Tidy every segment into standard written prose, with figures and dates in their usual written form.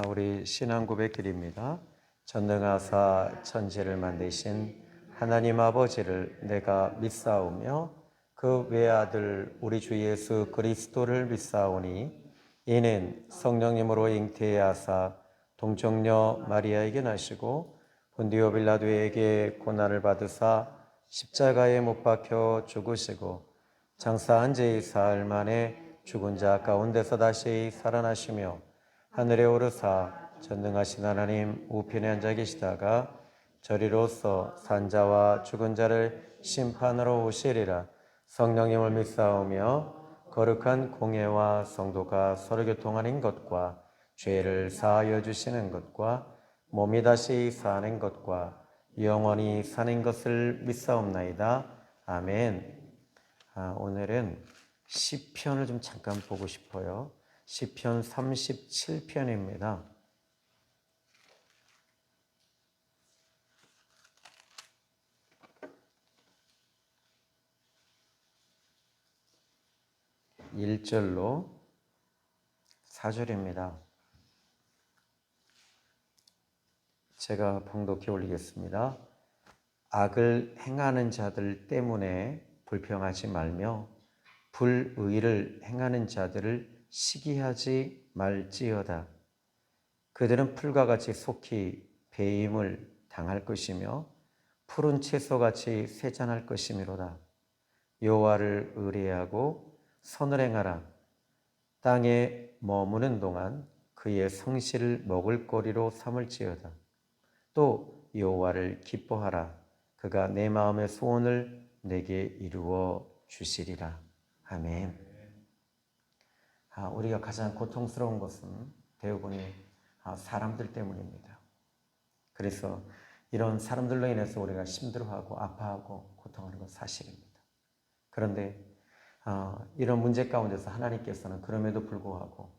우리 신앙 고백길입니다. 전능하사 천지를 만드신 하나님 아버지를 내가 믿사오며 그 외아들 우리 주 예수 그리스도를 믿사오니 이는 성령님으로 잉태하사 동정녀 마리아에게 나시고 본디오 빌라도에게 고난을 받으사 십자가에 못 박혀 죽으시고 장사한 지 사흘 만에 죽은 자 가운데서 다시 살아나시며 하늘에 오르사 전능하신 하나님 우편에 앉아 계시다가 저리로서 산자와 죽은 자를 심판으로 오시리라. 성령님을 믿사오며 거룩한 공예와 성도가 서로 교통하는 것과 죄를 사하여 주시는 것과 몸이 다시 사는 것과 영원히 사는 것을 믿사옵나이다. 아멘. 오늘은 시편을 좀 잠깐 보고 싶어요. 시편 37편입니다. (1절로) (4절입니다) 제가 봉독해 올리겠습니다. 악을 행하는 자들 때문에 불평하지 말며 불의를 행하는 자들을 시기하지 말지어다. 그들은 풀과 같이 속히 배임을 당할 것이며 푸른 채소같이 쇠잔할 것이미로다. 여호와를 의뢰하고 선을 행하라. 땅에 머무는 동안 그의 성실을 먹을거리로 삼을지어다. 또 여호와를 기뻐하라. 그가 내 마음의 소원을 내게 이루어 주시리라. 아멘. 우리가 가장 고통스러운 것은 대부분이 사람들 때문입니다. 그래서 이런 사람들로 인해서 우리가 힘들어하고 아파하고 고통하는 건 사실입니다. 그런데 이런 문제 가운데서 하나님께서는 그럼에도 불구하고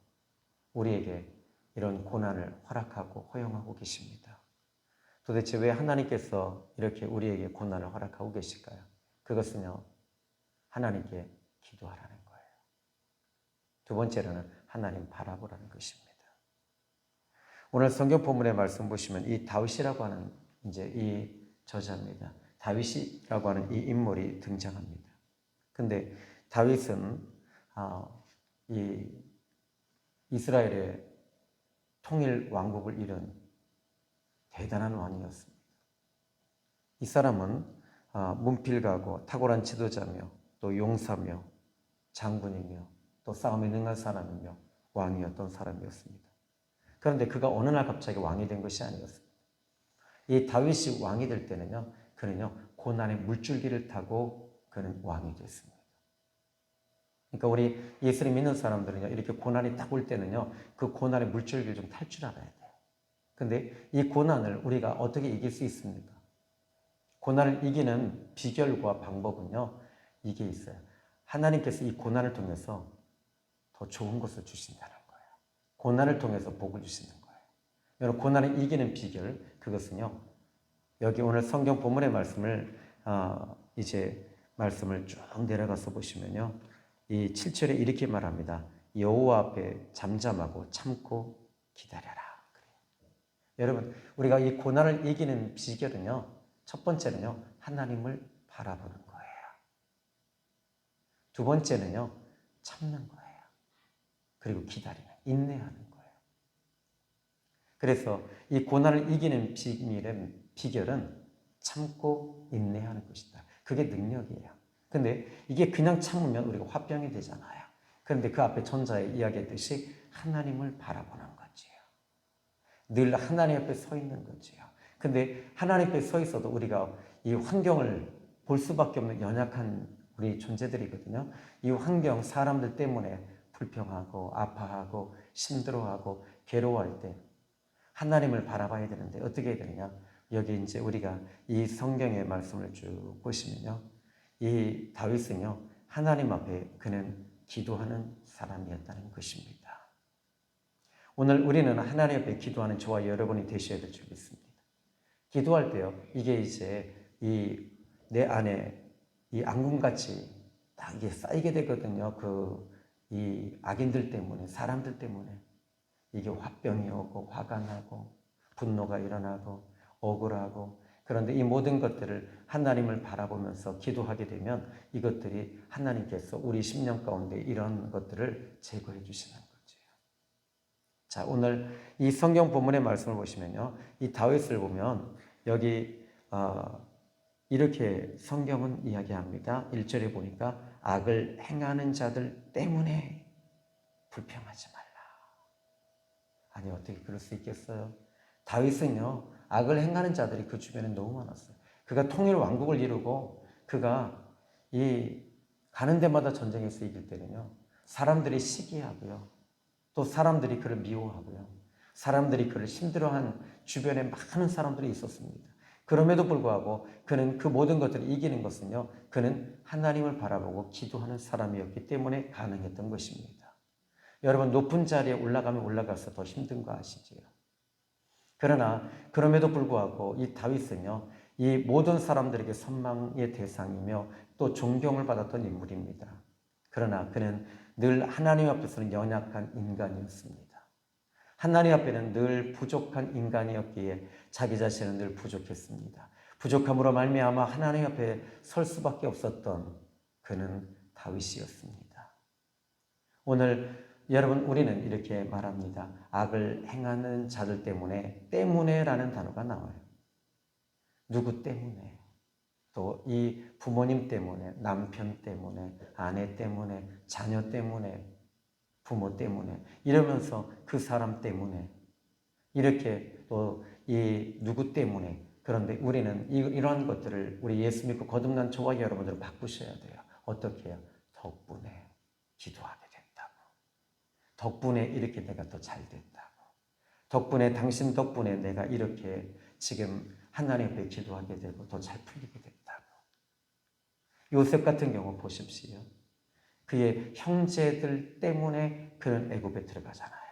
우리에게 이런 고난을 허락하고 허용하고 계십니다. 도대체 왜 하나님께서 이렇게 우리에게 고난을 허락하고 계실까요? 그것은요, 하나님께 기도하라는 거예요. 두 번째로는 하나님 바라보라는 것입니다. 오늘 성경 본문의 말씀 보시면 이 다윗이라고 하는 이제 이 저자입니다. 다윗이라고 하는 이 인물이 등장합니다. 근데 다윗은 이 이스라엘의 통일 왕국을 이룬 대단한 왕이었습니다. 이 사람은 문필가고 탁월한 지도자며 또 용사며 장군이며 또 싸움에 능한 사람이며 왕이었던 사람이었습니다. 그런데 그가 어느 날 갑자기 왕이 된 것이 아니었습니다. 이 다윗이 왕이 될 때는요, 그는요 고난의 물줄기를 타고 그는 왕이 됐습니다. 그러니까 우리 예수를 믿는 사람들은요, 이렇게 고난이 딱 올 때는요, 그 고난의 물줄기를 좀 탈 줄 알아야 돼요. 근데 이 고난을 우리가 어떻게 이길 수 있습니까? 고난을 이기는 비결과 방법은요, 이게 있어요. 하나님께서 이 고난을 통해서 더 좋은 것을 주신다는 거예요. 고난을 통해서 복을 주시는 거예요. 여러분, 고난을 이기는 비결, 그것은요, 여기 오늘 성경 본문의 말씀을 이제 말씀을 쭉 내려가서 보시면요, 이 7절에 이렇게 말합니다. 여호와 앞에 잠잠하고 참고 기다려라. 그래요. 여러분, 우리가 이 고난을 이기는 비결은요, 첫 번째는요, 하나님을 바라보는 거예요. 두 번째는요, 참는 거예요. 그리고 기다리는, 인내하는 거예요. 그래서 이 고난을 이기는 비결은 참고 인내하는 것이다. 그게 능력이에요. 근데 이게 그냥 참으면 우리가 화병이 되잖아요. 그런데 그 앞에 전자에 이야기했듯이 하나님을 바라보는 거지요. 늘 하나님 앞에 서 있는 거지요. 근데 하나님 앞에 서 있어도 우리가 이 환경을 볼 수밖에 없는 연약한 우리 존재들이거든요. 이 환경, 사람들 때문에 불평하고 아파하고 힘들어하고 괴로워할 때 하나님을 바라봐야 되는데 어떻게 해야 되느냐? 여기 이제 우리가 이 성경의 말씀을 쭉 보시면요, 이 다윗은요, 하나님 앞에 그는 기도하는 사람이었다는 것입니다. 오늘 우리는 하나님 앞에 기도하는 저와 여러분이 되셔야 될 줄 믿습니다. 기도할 때요, 이게 이제 내 안에 이 앙금같이 딱 이게 쌓이게 되거든요. 이 악인들 때문에, 사람들 때문에. 이게 화병이 오고 화가 나고 분노가 일어나고 억울하고, 그런데 이 모든 것들을 하나님을 바라보면서 기도하게 되면 이것들이 하나님께서 우리 심령 가운데 이런 것들을 제거해 주시는 거죠. 자, 오늘 이 성경 본문의 말씀을 보시면요, 이 다윗을 보면 여기 이렇게 성경은 이야기합니다. 1절에 보니까 악을 행하는 자들 때문에 불평하지 말라. 아니, 어떻게 그럴 수 있겠어요? 다윗은요, 악을 행하는 자들이 그 주변에 너무 많았어요. 그가 통일 왕국을 이루고 그가 이 가는 데마다 전쟁에서 이길 때는요, 사람들이 시기하고요, 또 사람들이 그를 미워하고요, 사람들이 그를 힘들어한 주변에 많은 사람들이 있었습니다. 그럼에도 불구하고 그는 그 모든 것들을 이기는 것은요, 그는 하나님을 바라보고 기도하는 사람이었기 때문에 가능했던 것입니다. 여러분, 높은 자리에 올라가면 올라가서 더 힘든 거 아시지요? 그러나 그럼에도 불구하고 이 다윗은요, 이 모든 사람들에게 선망의 대상이며 또 존경을 받았던 인물입니다. 그러나 그는 늘 하나님 앞에서는 연약한 인간이었습니다. 하나님 앞에는 늘 부족한 인간이었기에 자기 자신은 늘 부족했습니다. 부족함으로 말미암아 하나님 앞에 설 수밖에 없었던 그는 다윗이었습니다. 오늘 여러분, 우리는 이렇게 말합니다. 악을 행하는 자들 때문에라는 단어가 나와요. 누구 때문에? 또 이 부모님 때문에, 남편 때문에, 아내 때문에, 자녀 때문에, 부모 때문에, 이러면서 그 사람 때문에, 이렇게 또 이 누구 때문에. 그런데 우리는 이러한 것들을 우리 예수 믿고 거듭난 저와 여러분들은 바꾸셔야 돼요. 어떻게 해요? 덕분에 기도하게 된다고. 덕분에 이렇게 내가 더 잘 됐다고. 덕분에, 당신 덕분에 내가 이렇게 지금 하나님 앞에 기도하게 되고 더 잘 풀리게 됐다고. 요셉 같은 경우 보십시오. 그의 형제들 때문에 그는 애굽에 들어가잖아요.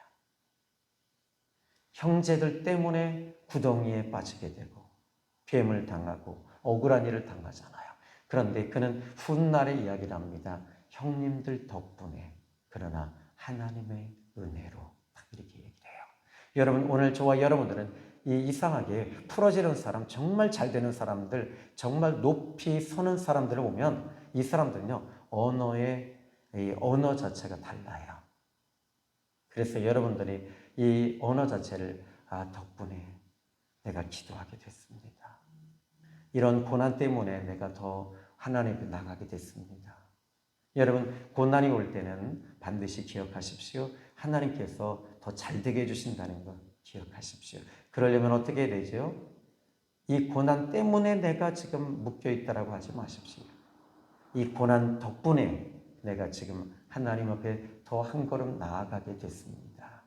형제들 때문에 구덩이에 빠지게 되고 뱀을 당하고 억울한 일을 당하잖아요. 그런데 그는 훗날에 이야기를 합니다. 형님들 덕분에, 그러나 하나님의 은혜로, 딱 이렇게 얘기를 해요. 여러분, 오늘 저와 여러분들은 이상하게 풀어지는 사람, 정말 잘 되는 사람들, 정말 높이 서는 사람들을 보면 이 사람들은요, 이 언어 자체가 달라요. 그래서 여러분들이 이 언어 자체를 덕분에 내가 기도하게 됐습니다. 이런 고난 때문에 내가 더 하나님 앞에 나가게 됐습니다. 여러분, 고난이 올 때는 반드시 기억하십시오. 하나님께서 더 잘되게 해주신다는 것 기억하십시오. 그러려면 어떻게 해야 되죠? 이 고난 때문에 내가 지금 묶여있다라고 하지 마십시오. 이 고난 덕분에 내가 지금 하나님 앞에 더 한 걸음 나아가게 됐습니다.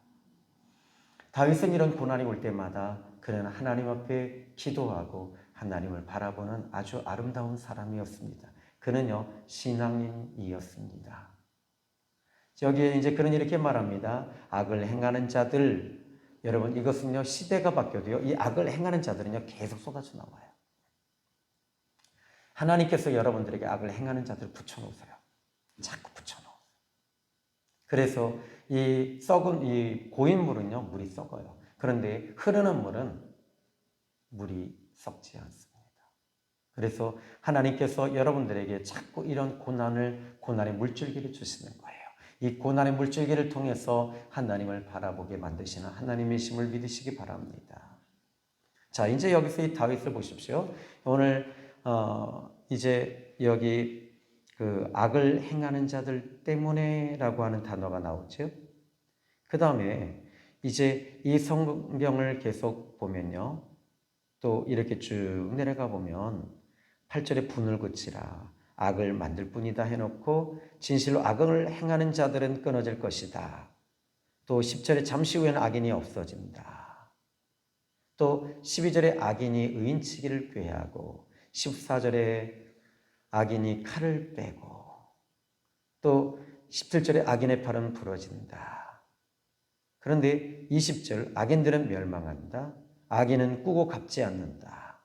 다윗은 이런 고난이 올 때마다 그는 하나님 앞에 기도하고 하나님을 바라보는 아주 아름다운 사람이었습니다. 그는요, 신앙인이었습니다. 여기에 이제 그는 이렇게 말합니다. 악을 행하는 자들, 여러분, 이것은요, 시대가 바뀌어도요, 이 악을 행하는 자들은요, 계속 쏟아져 나와요. 하나님께서 여러분들에게 악을 행하는 자들을 붙여놓으세요. 자꾸 붙여놓으세요. 그래서 이 썩은 이 고인 물은요, 물이 썩어요. 그런데 흐르는 물은 물이 썩지 않습니다. 그래서 하나님께서 여러분들에게 자꾸 이런 고난의 물줄기를 주시는 거예요. 이 고난의 물줄기를 통해서 하나님을 바라보게 만드시는 하나님의 힘을 믿으시기 바랍니다. 자, 이제 여기서 이 다윗을 보십시오. 오늘 이제 여기 그 악을 행하는 자들 때문에라고 하는 단어가 나오죠. 그 다음에 이제 이 성경을 계속 보면요, 또 이렇게 쭉 내려가 보면 8절에 분을 그치라, 악을 만들 뿐이다 해놓고 진실로 악을 행하는 자들은 끊어질 것이다. 또 10절에 잠시 후에는 악인이 없어진다. 또 12절에 악인이 의인치기를 꾀하고 14절에 악인이 칼을 빼고 또 17절에 악인의 팔은 부러진다. 그런데 20절 악인들은 멸망한다. 악인은 꾸고 갚지 않는다.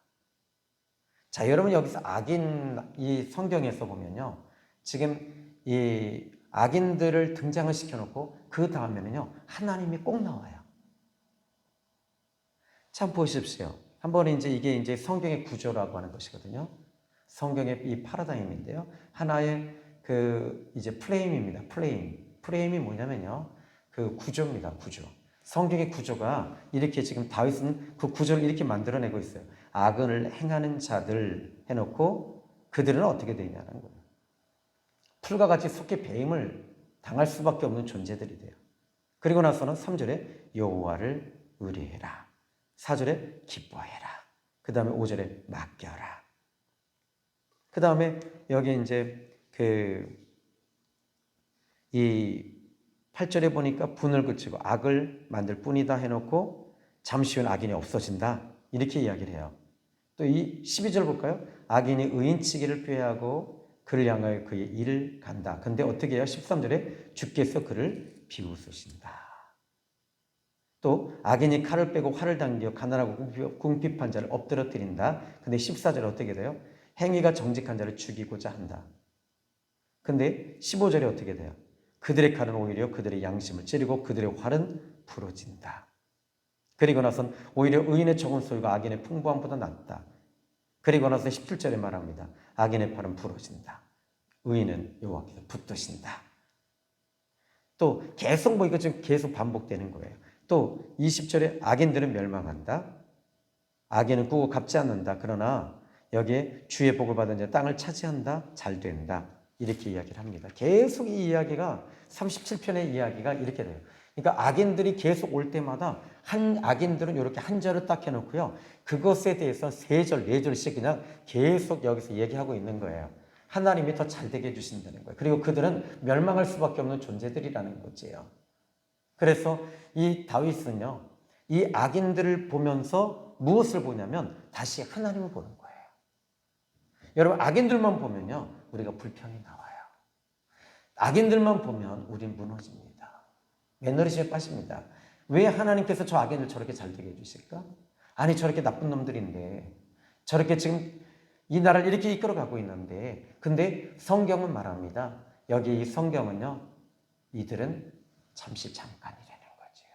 자, 여러분, 여기서 악인, 이 성경에서 보면요, 지금 이 악인들을 등장을 시켜놓고 그 다음에는요, 하나님이 꼭 나와요. 참 보십시오. 한번 이게 이제 성경의 구조라고 하는 것이거든요. 성경의 이 파라다임인데요. 하나의 이제 프레임입니다. 프레임이 뭐냐면요. 그 구조입니다. 구조. 성경의 구조가 이렇게 지금 다윗은 그 구조를 이렇게 만들어내고 있어요. 악을 행하는 자들 해놓고 그들은 어떻게 되냐는 거예요. 풀과 같이 속히 배임을 당할 수밖에 없는 존재들이 돼요. 그리고 나서는 3절에 여호와를 의뢰해라. 4절에 기뻐해라. 그 다음에 5절에 맡겨라. 그 다음에 여기 이제 이 8절에 보니까 분을 그치고 악을 만들 뿐이다 해놓고 잠시 후엔 악인이 없어진다. 이렇게 이야기를 해요. 또 이 12절 볼까요? 악인이 의인치기를 꾀하고 그를 향하여 그의 일을 간다. 근데 어떻게 해요? 13절에 주께서 그를 비웃으신다. 또 악인이 칼을 빼고 활을 당겨 가난하고 궁핍한 자를 엎드러뜨린다. 근데 14절에 어떻게 돼요? 행위가 정직한 자를 죽이고자 한다. 근데 15절에 어떻게 돼요? 그들의 칼은 오히려 그들의 양심을 찌르고 그들의 활은 부러진다. 그리고 나선 오히려 의인의 적은 소유가 악인의 풍부함보다 낫다. 그리고 나서 17절에 말합니다. 악인의 팔은 부러진다. 의인은 여호와께서 붙드신다. 또 계속 이거 지금 계속 반복되는 거예요. 또 20절에 악인들은 멸망한다. 악인은 꾸고 갚지 않는다. 그러나 여기에 주의 복을 받은 자 땅을 차지한다. 잘 된다. 이렇게 이야기를 합니다. 계속 이 이야기가 37편의 이야기가 이렇게 돼요. 그러니까 악인들이 계속 올 때마다 악인들은 이렇게 한 절을 딱 해놓고요. 그것에 대해서 3절, 4절씩 그냥 계속 여기서 얘기하고 있는 거예요. 하나님이 더 잘되게 해주신다는 거예요. 그리고 그들은 멸망할 수밖에 없는 존재들이라는 거지요. 그래서 이 다윗은요, 이 악인들을 보면서 무엇을 보냐면 다시 하나님을 보는 거예요. 여러분, 악인들만 보면요, 우리가 불평이 나와요. 악인들만 보면 우린 무너집니다. 매너리즘에 빠집니다. 왜 하나님께서 저 악인을 저렇게 잘 되게 해주실까? 아니, 저렇게 나쁜 놈들인데, 저렇게 지금 이 나라를 이렇게 이끌어가고 있는데, 근데 성경은 말합니다. 여기 이 성경은요, 이들은 잠시 잠깐이라는 거죠.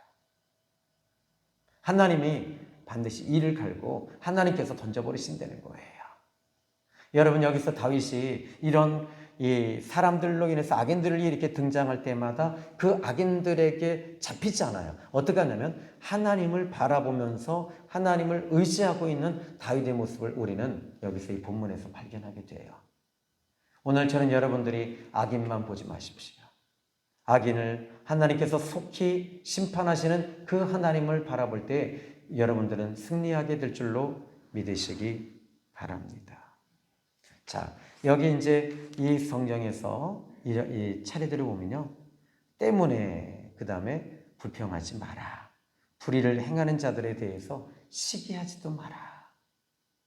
하나님이 반드시 이를 갈고 하나님께서 던져버리신다는 거예요. 여러분, 여기서 다윗이 이런 이 사람들로 인해서 악인들이 이렇게 등장할 때마다 그 악인들에게 잡히지 않아요. 어떻게 하냐면 하나님을 바라보면서 하나님을 의지하고 있는 다윗의 모습을 우리는 여기서 이 본문에서 발견하게 돼요. 오늘 저는 여러분들이 악인만 보지 마십시오. 악인을 하나님께서 속히 심판하시는 그 하나님을 바라볼 때 여러분들은 승리하게 될 줄로 믿으시기 바랍니다. 자, 여기 이제 이 성경에서 이 차례들을 보면요. 때문에 그 다음에 불평하지 마라. 불의를 행하는 자들에 대해서 시기하지도 마라.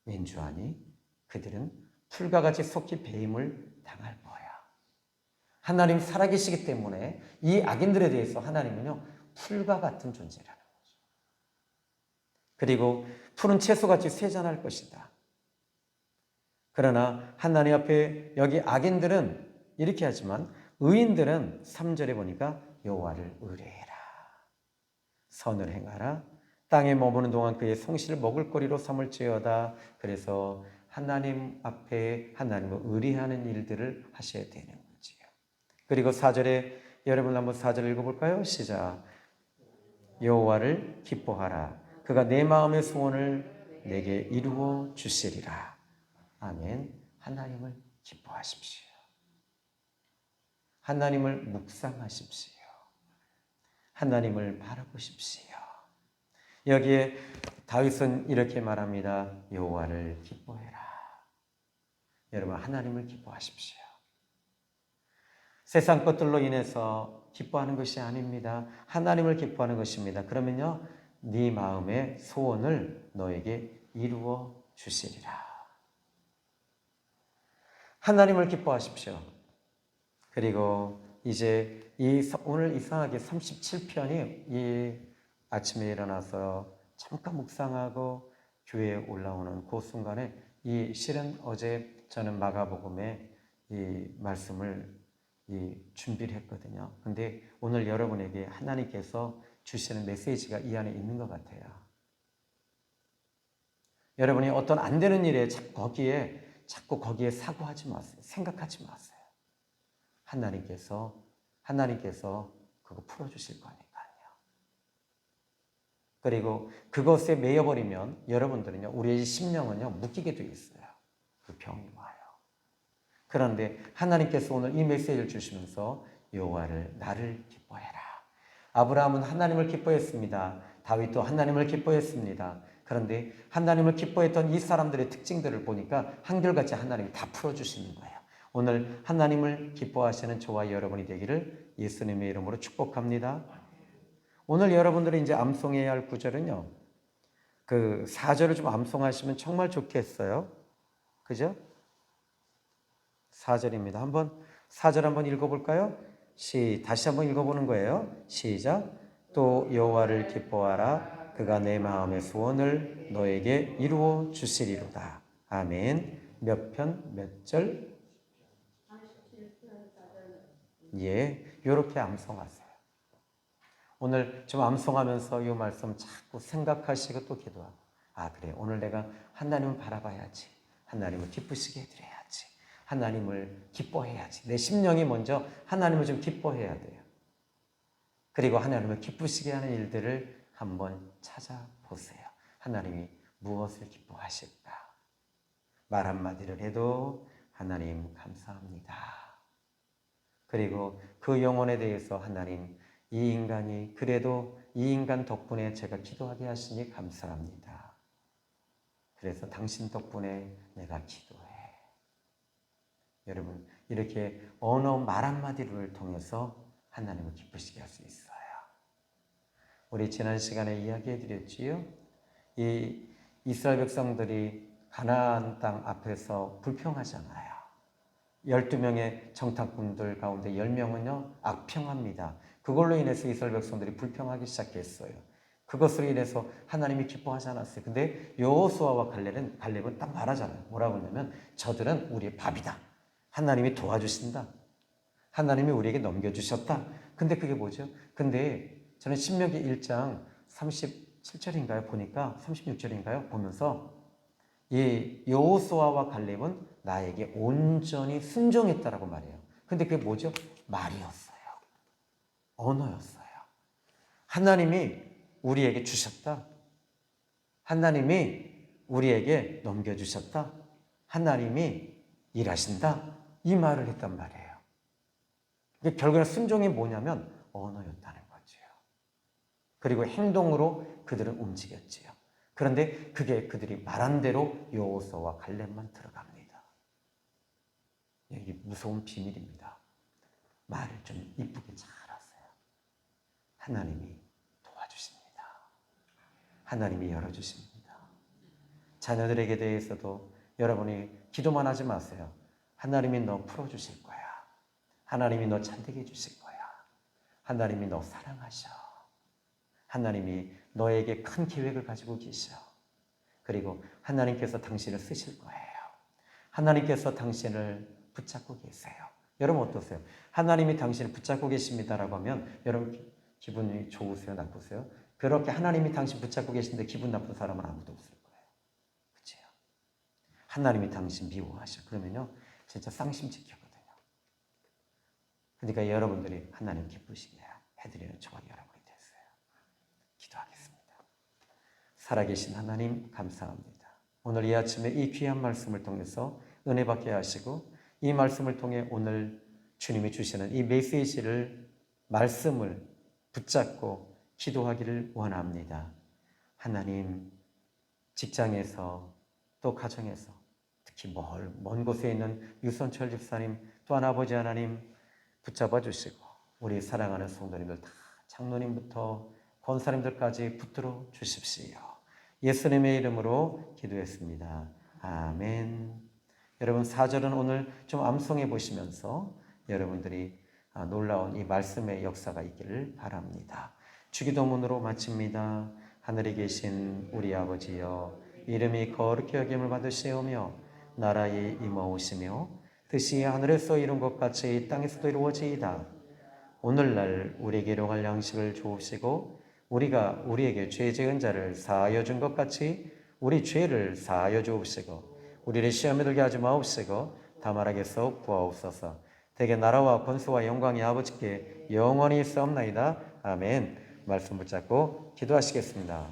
왠주하니 그들은 풀과 같이 속히 배임을 당할 거야. 하나님 살아계시기 때문에 이 악인들에 대해서 하나님은요, 풀과 같은 존재라는 거죠. 그리고 푸른 채소같이 쇠잔할 것이다. 그러나 하나님 앞에 여기 악인들은 이렇게 하지만 의인들은 3절에 보니까 여호와를 의뢰해라. 선을 행하라. 땅에 머무는 동안 그의 성실을 먹을거리로 삼을지어다. 그래서 하나님 앞에 하나님을 의뢰하는 일들을 하셔야 되는 거지요. 그리고 4절에 여러분 한번 4절 읽어볼까요? 시작. 여호와를 기뻐하라. 그가 내 마음의 소원을 내게 이루어 주시리라. 아멘. 하나님을 기뻐하십시오. 하나님을 묵상하십시오. 하나님을 바라보십시오. 여기에 다윗은 이렇게 말합니다. 여호와를 기뻐해라. 여러분, 하나님을 기뻐하십시오. 세상 것들로 인해서 기뻐하는 것이 아닙니다. 하나님을 기뻐하는 것입니다. 그러면요, 네 마음의 소원을 너에게 이루어 주시리라. 하나님을 기뻐하십시오. 그리고 이제 오늘 이상하게 37편이 이 아침에 일어나서 잠깐 묵상하고 교회에 올라오는 그 순간에 실은 어제 저는 마가복음에 이 말씀을 준비를 했거든요. 근데 오늘 여러분에게 하나님께서 주시는 메시지가 이 안에 있는 것 같아요. 여러분이 어떤 안 되는 일에 자꾸 거기에 사고하지 마세요. 생각하지 마세요. 하나님께서 그거 풀어주실 거니까요. 그리고 그것에 매여버리면 여러분들은요, 우리의 심령은요, 묶이게 돼 있어요. 그 병이 와요. 그런데 하나님께서 오늘 이 메시지를 주시면서 여호와를 나를 기뻐해라. 아브라함은 하나님을 기뻐했습니다. 다윗도 하나님을 기뻐했습니다. 그런데 하나님을 기뻐했던 이 사람들의 특징들을 보니까 한결같이 하나님이 다 풀어주시는 거예요. 오늘 하나님을 기뻐하시는 저와 여러분이 되기를 예수님의 이름으로 축복합니다. 오늘 여러분들이 이제 암송해야 할 구절은요, 그 4절을 좀 암송하시면 정말 좋겠어요. 그죠? 4절입니다. 한번 4절 한번 읽어볼까요? 다시 한번 읽어보는 거예요. 시작. 또 여호와를 기뻐하라. 그가 내 마음의 소원을 너에게 이루어 주시리로다. 아멘. 몇 편, 몇 절? 예, 요렇게 암송하세요. 오늘 좀 암송하면서 이 말씀 자꾸 생각하시고 또 기도하고, 아 그래, 오늘 내가 하나님을 바라봐야지. 하나님을 기쁘시게 해드려야지. 하나님을 기뻐해야지. 내 심령이 먼저 하나님을 좀 기뻐해야 돼요. 그리고 하나님을 기쁘시게 하는 일들을 한번 찾아보세요. 하나님이 무엇을 기뻐하실까? 말 한마디를 해도 하나님 감사합니다. 그리고 그 영혼에 대해서 하나님, 이 인간이 그래도 이 인간 덕분에 제가 기도하게 하시니 감사합니다. 그래서 당신 덕분에 내가 기도해. 여러분, 이렇게 언어 말 한마디를 통해서 하나님을 기쁘시게 할 수 있어요. 우리 지난 시간에 이야기해 드렸지요. 이 이스라엘 백성들이 가나안 땅 앞에서 불평하잖아요. 12명의 정탐꾼들 가운데 10명은요 악평합니다. 그걸로 인해서 이스라엘 백성들이 불평하기 시작했어요. 그것으로 인해서 하나님이 기뻐하지 않았어요. 근데 여호수아와 갈렙은 딱 말하잖아요. 뭐라고 하냐면 저들은 우리의 밥이다. 하나님이 도와주신다. 하나님이 우리에게 넘겨주셨다. 근데 그게 뭐죠? 근데 저는 신명기 1장 37절인가요? 보니까 36절인가요? 보면서 이 여호수아와 갈렙은 나에게 온전히 순종했다라고 말해요. 근데 그게 뭐죠? 말이었어요. 언어였어요. 하나님이 우리에게 주셨다. 하나님이 우리에게 넘겨주셨다. 하나님이 일하신다. 이 말을 했단 말이에요. 결국에는 순종이 뭐냐면 언어였다는 거죠. 그리고 행동으로 그들은 움직였지요. 그런데 그게 그들이 말한 대로 여호수아와 갈렙만 들어갑니다. 이게 무서운 비밀입니다. 말을 좀 이쁘게 잘하세요. 하나님이 도와주십니다. 하나님이 열어주십니다. 자녀들에게 대해서도 여러분이 기도만 하지 마세요. 하나님이 너 풀어주실 거야. 하나님이 너 잘되게 해주실 거야. 하나님이 너 사랑하셔. 하나님이 너에게 큰 계획을 가지고 계셔. 그리고 하나님께서 당신을 쓰실 거예요. 하나님께서 당신을 붙잡고 계세요. 여러분 어떠세요? 하나님이 당신을 붙잡고 계십니다라고 하면 여러분 기분이 좋으세요? 나쁘세요? 그렇게 하나님이 당신 붙잡고 계신데 기분 나쁜 사람은 아무도 없을 거예요. 그렇죠? 하나님이 당신 미워하셔. 그러면요 진짜 쌍심지켜거든요. 그러니까 여러분들이 하나님 기쁘시게 해드리는 저와 여러분이 됐어요. 기도하겠습니다. 살아계신 하나님 감사합니다. 오늘 이 아침에 이 귀한 말씀을 통해서 은혜 받게 하시고 이 말씀을 통해 오늘 주님이 주시는 이 메시지를 말씀을 붙잡고 기도하기를 원합니다. 하나님 직장에서 또 가정에서 특히 먼 곳에 있는 유선철 집사님 또한 아버지 하나님 붙잡아 주시고 우리 사랑하는 성도님들 다 장로님부터 권사님들까지 붙들어 주십시오. 예수님의 이름으로 기도했습니다. 아멘. 여러분 4절은 오늘 좀 암송해 보시면서 여러분들이 놀라운 이 말씀의 역사가 있기를 바랍니다. 주기도문으로 마칩니다. 하늘에 계신 우리 아버지여 이름이 거룩히 여김을 받으시오며 나라에 임하오시며 뜻이 하늘에서 이룬 것 같이 땅에서도 이루어지이다. 오늘날 우리에게 일용할 양식을 주옵시고 우리가 우리에게 죄 지은 자를 사하여 준 것 같이 우리 죄를 사하여 주옵시고 우리를 시험에 들게 하지 마옵시고 다만 악에서 구하옵소서. 대개 나라와 권수와 영광이 아버지께 영원히 있사옵나이다. 아멘. 말씀 붙잡고 기도하시겠습니다.